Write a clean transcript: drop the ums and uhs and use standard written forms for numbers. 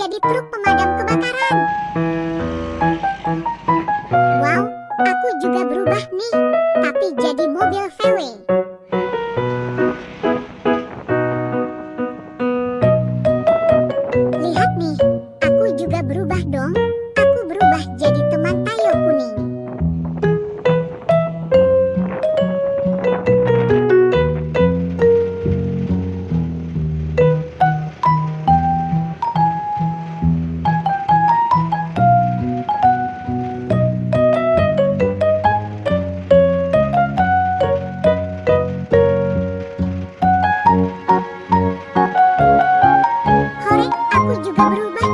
jadi truk pemadam kebakaran. Wow, aku juga berubah nih, tapi jadi mobil VW. Lihat nih, aku juga berubah dong. Aku berubah jadi teman tayo kuning. Hore, aku juga berubah.